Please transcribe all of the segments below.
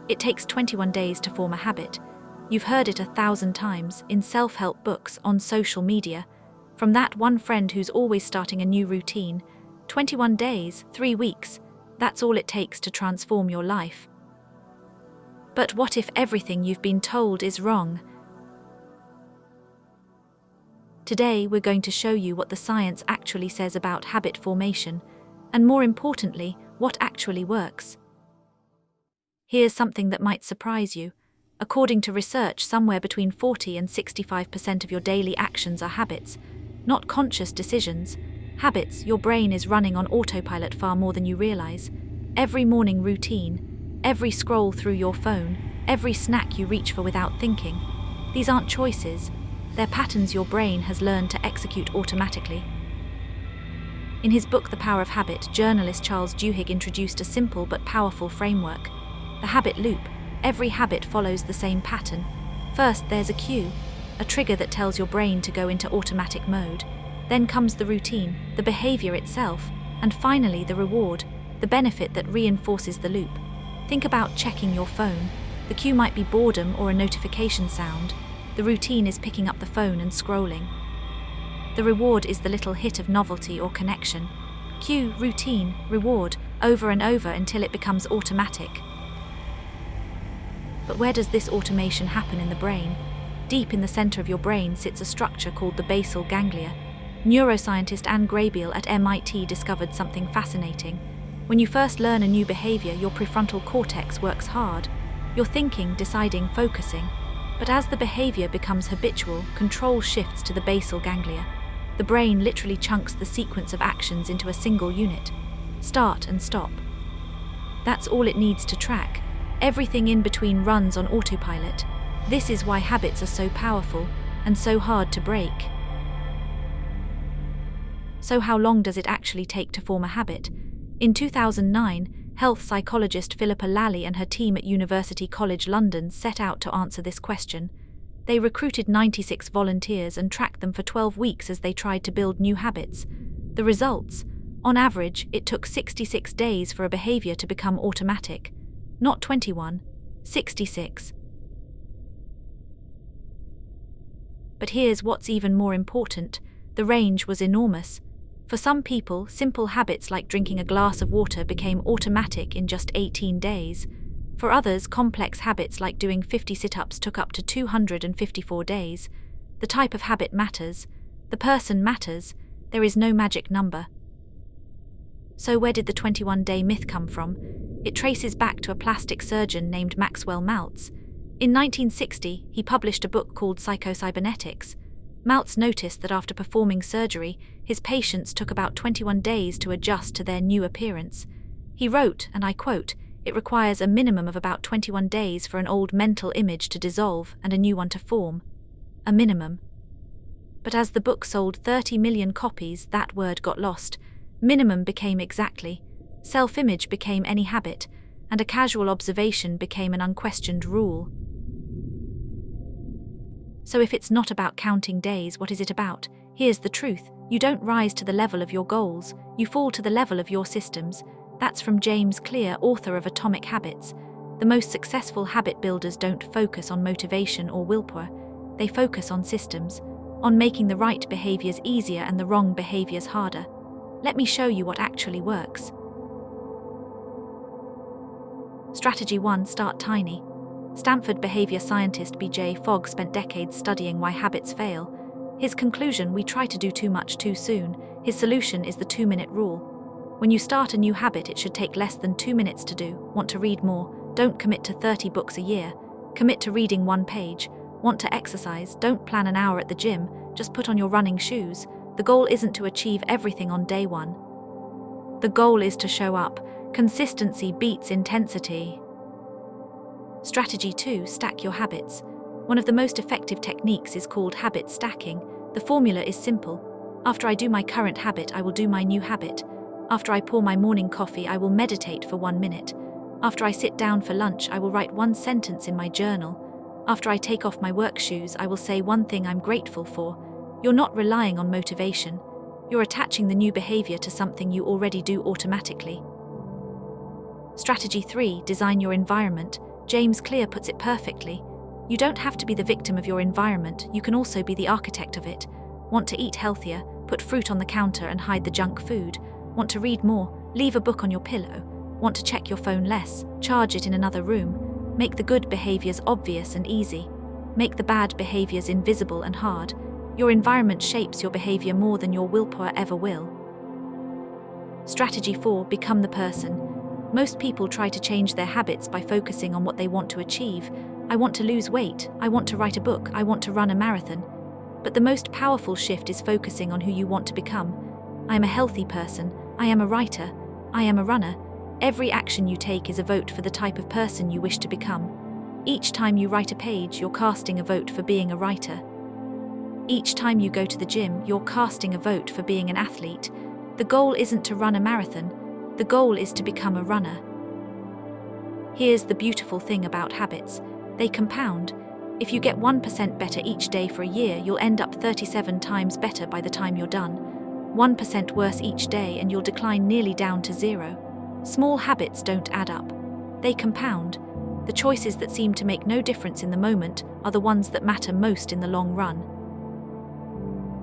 It takes 21 days to form a habit. You've heard it 1,000 times in self-help books, on social media, from that one friend who's always starting a new routine. 21 days, 3 weeks, that's all it takes to transform your life. But what if everything you've been told is wrong? Today, we're going to show you what the science actually says about habit formation, and more importantly, what actually works. Here's something that might surprise you. According to research, somewhere between 40 and 65% of your daily actions are habits, not conscious decisions. Habits, your brain is running on autopilot far more than you realize. Every morning routine, every scroll through your phone, every snack you reach for without thinking. These aren't choices, they're patterns your brain has learned to execute automatically. In his book The Power of Habit, journalist Charles Duhigg introduced a simple but powerful framework. The habit loop. Every habit follows the same pattern. First, there's a cue, a trigger that tells your brain to go into automatic mode. Then comes the routine, the behavior itself, and finally the reward, the benefit that reinforces the loop. Think about checking your phone. The cue might be boredom or a notification sound. The routine is picking up the phone and scrolling. The reward is the little hit of novelty or connection. Cue, routine, reward, over and over until it becomes automatic. But where does this automation happen in the brain? Deep in the center of your brain sits a structure called the basal ganglia. Neuroscientist Anne Graybiel at MIT discovered something fascinating. When you first learn a new behavior, your prefrontal cortex works hard. You're thinking, deciding, focusing. But as the behavior becomes habitual, control shifts to the basal ganglia. The brain literally chunks the sequence of actions into a single unit. Start and stop. That's all it needs to track. Everything in between runs on autopilot. This is why habits are so powerful and so hard to break. So how long does it actually take to form a habit? In 2009, health psychologist Phillippa Lally and her team at University College London set out to answer this question. They recruited 96 volunteers and tracked them for 12 weeks as they tried to build new habits. The results? On average, it took 66 days for a behavior to become automatic. Not 21, 66. But here's what's even more important. The range was enormous. For some people, simple habits like drinking a glass of water became automatic in just 18 days. For others, complex habits like doing 50 sit-ups took up to 254 days. The type of habit matters. The person matters. There is no magic number. So where did the 21-day myth come from? It traces back to a plastic surgeon named Maxwell Maltz. In 1960, he published a book called Psychocybernetics. Maltz noticed that after performing surgery, his patients took about 21 days to adjust to their new appearance. He wrote, and I quote, "It requires a minimum of about 21 days for an old mental image to dissolve and a new one to form." A minimum. But as the book sold 30 million copies, that word got lost. Minimum became exactly. Self-image became any habit, and a casual observation became an unquestioned rule. So if it's not about counting days, what is it about? Here's the truth. You don't rise to the level of your goals, you fall to the level of your systems. That's from James Clear, author of Atomic Habits. The most successful habit builders don't focus on motivation or willpower. They focus on systems, on making the right behaviors easier and the wrong behaviors harder. Let me show you what actually works. Strategy 1. Start tiny. Stanford behavior scientist B.J. Fogg spent decades studying why habits fail. His conclusion: we try to do too much too soon. His solution is the 2-minute rule. When you start a new habit, it should take less than 2 minutes to do. Want to read more? Don't commit to 30 books a year. Commit to reading 1 page. Want to exercise? Don't plan an hour at the gym. Just put on your running shoes. The goal isn't to achieve everything on day 1. The goal is to show up. Consistency beats intensity. Strategy 2. Stack your habits. One of the most effective techniques is called habit stacking. The formula is simple. After I do my current habit, I will do my new habit. After I pour my morning coffee, I will meditate for 1 minute. After I sit down for lunch, I will write 1 sentence in my journal. After I take off my work shoes, I will say 1 thing I'm grateful for. You're not relying on motivation. You're attaching the new behavior to something you already do automatically. Strategy 3. Design your environment. James Clear puts it perfectly. You don't have to be the victim of your environment, you can also be the architect of it. Want to eat healthier? Put fruit on the counter and hide the junk food. Want to read more? Leave a book on your pillow. Want to check your phone less? Charge it in another room. Make the good behaviors obvious and easy. Make the bad behaviors invisible and hard. Your environment shapes your behavior more than your willpower ever will. Strategy 4. Become the person. Most people try to change their habits by focusing on what they want to achieve. I want to lose weight, I want to write a book, I want to run a marathon. But the most powerful shift is focusing on who you want to become. I am a healthy person, I am a writer, I am a runner. Every action you take is a vote for the type of person you wish to become. Each time you write a page, you're casting a vote for being a writer. Each time you go to the gym, you're casting a vote for being an athlete. The goal isn't to run a marathon, the goal is to become a runner. Here's the beautiful thing about habits. They compound. If you get 1% better each day for a year, you'll end up 37 times better by the time you're done. 1% worse each day and you'll decline nearly down to 0. Small habits don't add up. They compound. The choices that seem to make no difference in the moment are the ones that matter most in the long run.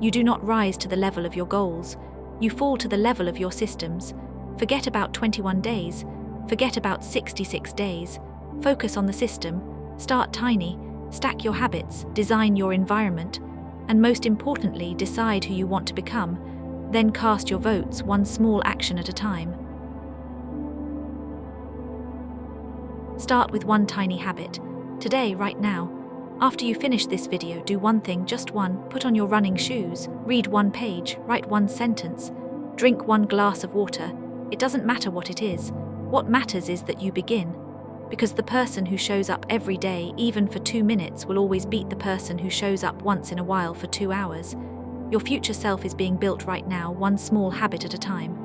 You do not rise to the level of your goals. You fall to the level of your systems. Forget about 21 days. Forget about 66 days. Focus on the system. Start tiny, stack your habits, design your environment, and most importantly, decide who you want to become. Then cast your votes one small action at a time. Start with one tiny habit. Today, right now. After you finish this video, do one thing, just one. Put on your running shoes, read one page, write one sentence, drink one glass of water. It doesn't matter what it is. What matters is that you begin. Because the person who shows up every day, even for 2 minutes, will always beat the person who shows up once in a while for 2 hours. Your future self is being built right now, one small habit at a time.